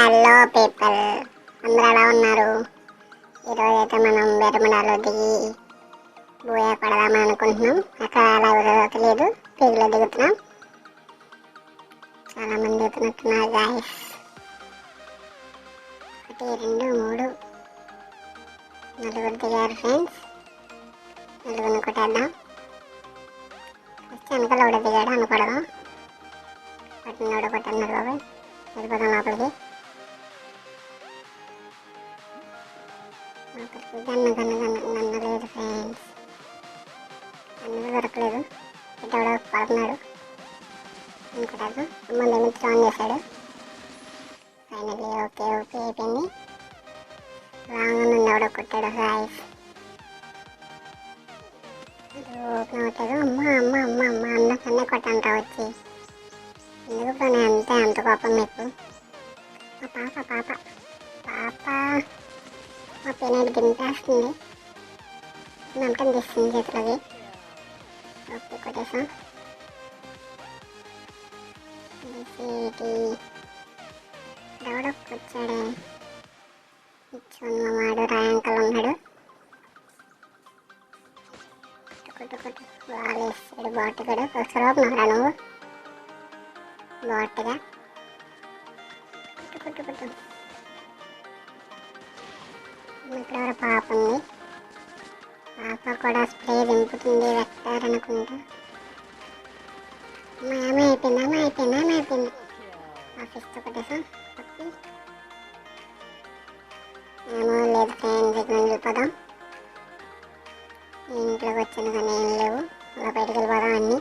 Hello people, అందరూ ఎలా ఉన్నారు? ఈరోజు అయితే మనం బెరమడాలో దిగి బోయా పడదామని అనుకుంటున్నాం. అక్కడ ఎలా తెలియదు, పీగులో దిగుతున్నాం. చాలా మంది దిగుతున్నట్టున్నారు గాయస్. 1 2 3 నలుగురు దిగారు ఫ్రెండ్స్. నలుగురిని కొట్టేద్దాం. ఫస్ట్ వెనకాల కూడా దిగాడు అనుకోవడం. పట్టినోడు కొట్టన్నారు బాబాయ్. వెళ్ళిపోతాం లోపలికి. గన్ను లేదు ఫ్రెండ్స్, గన్ను దొరకలేదు. ఇటెవడో పడుతున్నాడు అనుకుంటారు. అమ్మ లిమిట్ ఆన్ చేశాడు. ఫైనల్లీ ఓకే అయిపోయింది. లాంగ్ నుండి ఎవడో కొట్టాడు గాయస్. ఓపెన్ అవుతాడు. అమ్మ అందరికన్నా కొట్టంటా వచ్చి. ఎందుకు పని అంత కోపం మీకు? పాప మా పిల్లలు గింటేస్తుంది. మంటం తీస్తుంది చేతులకి. ఓకే కొట్టేసాం. డెవడప్ వచ్చాడే ఇచ్చున్నవాడు. రాయాంకల్ ఉన్నాడు. కొట్టు వాళ్ళు వేస్తాడు. బాటుగాడు ఒకసారి ఉన్నారా నువ్వు? బాటుగా కొట్టు. ఇక్కడ ఒక పాప ఉంది. పాప కూడా స్ప్రే దింపుతుంది. వెక్టార్ అనుకుంటా. అమ్మ అయిపోయింది. ఆఫీస్తో కొట్టేసాం. ఏమో లేదు ఫ్రెండ్స్, ఇక్కడ వెళ్ళిపోదాం. ఇంట్లోకి వచ్చాను కానీ ఏం లేవు. అలా బయటకు వెళ్ళిపోదాం. అన్నీ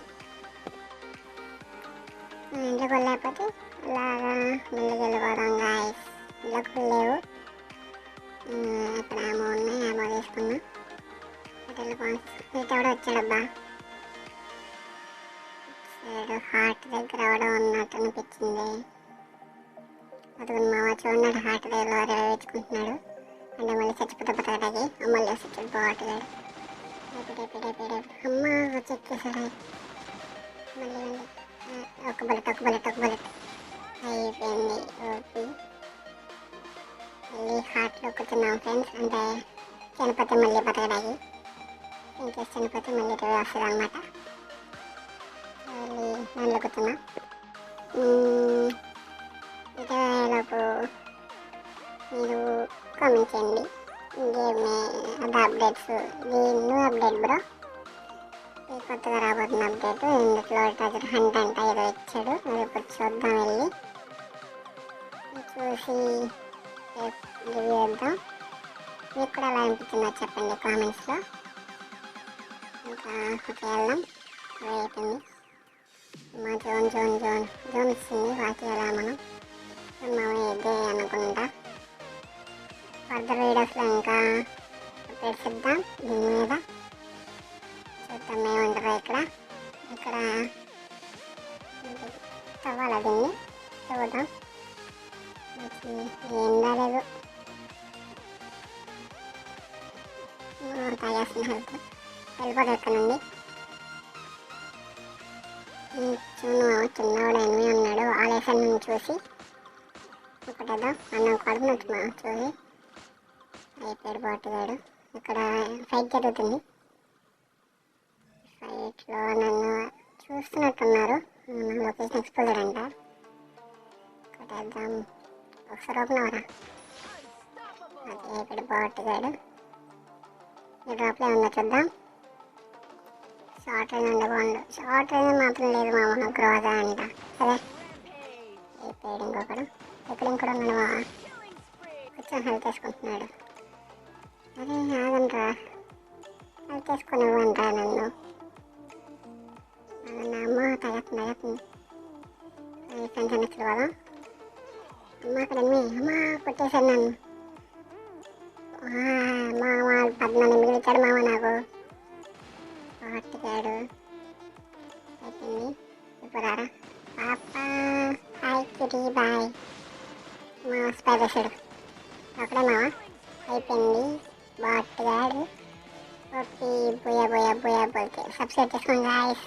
ఇంట్లోకి వెళ్ళకపోతే అలాగా మెల్లికి వెళ్ళిపోదాం గాయస్. ఇంట్లోకి లేవు. ఇక్కడ ఏమో ఉన్నాయి. ఏమో తీసుకున్నా. ఇటు ఎవడో వచ్చాడబ్బా. హార్ట్ దగ్గర ఎవడో ఉన్నట్టు అనిపించింది. అదుగుని మావ చూడండి, హార్ట్ దగ్గర వేయించుకుంటున్నాడు. అంటే మళ్ళీ చచ్చిపోతే బతకడానికి. మళ్ళీ వచ్చాడు బాటుగాడు. అమ్మ వచ్చేసాడు. మళ్ళీ ఒక బుల్లెట్ అయిపోయింది. ఓకే మళ్ళీ హార్ట్లో కూర్చున్నాం ఫ్రెండ్స్. అంటే చనిపోతే మళ్ళీ బతకడానికి. ఇంకేసి చనిపోతే మళ్ళీ రివ్యూ వస్తుంది అనమాట. మళ్ళీ దాంట్లో కూర్చున్నాం. ఇదేలోపు మీరు కామెంట్ చేయండి. గేమ్ అది అప్డేట్స్. ఇది న్యూ అప్డేట్ బ్రో. ఇది కొత్తగా రాబోతున్న అప్డేట్. ఇందులో ట్రెజర్ హంట్ అంట ఏదో ఇచ్చాడు. అది ఇప్పుడు చూద్దాం. వెళ్ళి చూసి రివ్యూ చేద్దాం. మీకు కూడా ఎలా అనిపించిందో చెప్పండి కామెంట్స్లో. ఇంకా ఓకే వెళ్దాం. అయిపోయింది. మా జోన్ ఇస్తుంది. వాకి ఎలా మనం ఇదే అనుకుంటా. ఫర్దర్ వీడియోస్లో ఇంకా అప్డేట్స్ ఇద్దాం. దీని మీద చూద్దాం ఏముంటారో. ఇక్కడ తవ్వాలి. దీన్ని చూద్దాం. ఏం రాలేదు. తాగేస్తున్న హెల్త్ వెళ్ళిపోతే ఇక్కడ నుండి. చిన్నవాడు ఎనిమిది ఉన్నాడు. ఆలేసాన్ని నుంచి చూసి ఒకటేదో అన్నం కడుపునట్టు చూసి అయిపోయాడు బాటుగాడు. ఇక్కడ ఫైట్ జరుగుతుంది. ఫైట్లో నన్ను చూస్తున్నట్టున్నారు. లొకేషన్ ఎక్స్పోజర్ అంట. కొట్టేద్దాం. ఒకసారి ఓపెన్ అవరా. అదే ఇక్కడ బాటుగాడు. ఈ డ్రాప్లో ఉందో చూద్దాం. షార్ట్ రేంజ్ ఉండకూడదు. షార్ట్ రేంజ్ మాత్రం లేదు మామ. గ్రోజా అంట. సరే అయిపోయాడు. ఇంకొకడు ఇక్కడ ఉన్నాడు మామ. కొంచెం హెల్త్ వేసుకుంటున్నాడు. అరే ఆగండ్రా, హెల్త్ వేసుకొని ఇవ్వంట్రా నన్ను. నా అమ్మ తగతుంది. ఫ్రెండ్స్ అని పోదాం. అమ్మ అక్కడ అమ్మ కొట్టేశాడు నన్ను. మామ 14 మిగిలిచ్చాడు మామ నాకు. పట్టుకాడు. అయిపోయింది. ఇప్పుడు రారా పాప. Hi Kitty bye. మా స్పై వేసాడు అక్కడే మావ. అయిపోయింది. బాటుగాడు. ఓకే బోయా బోల్తే సబ్స్క్రైబ్ చేసుకోండి గాయ్స్.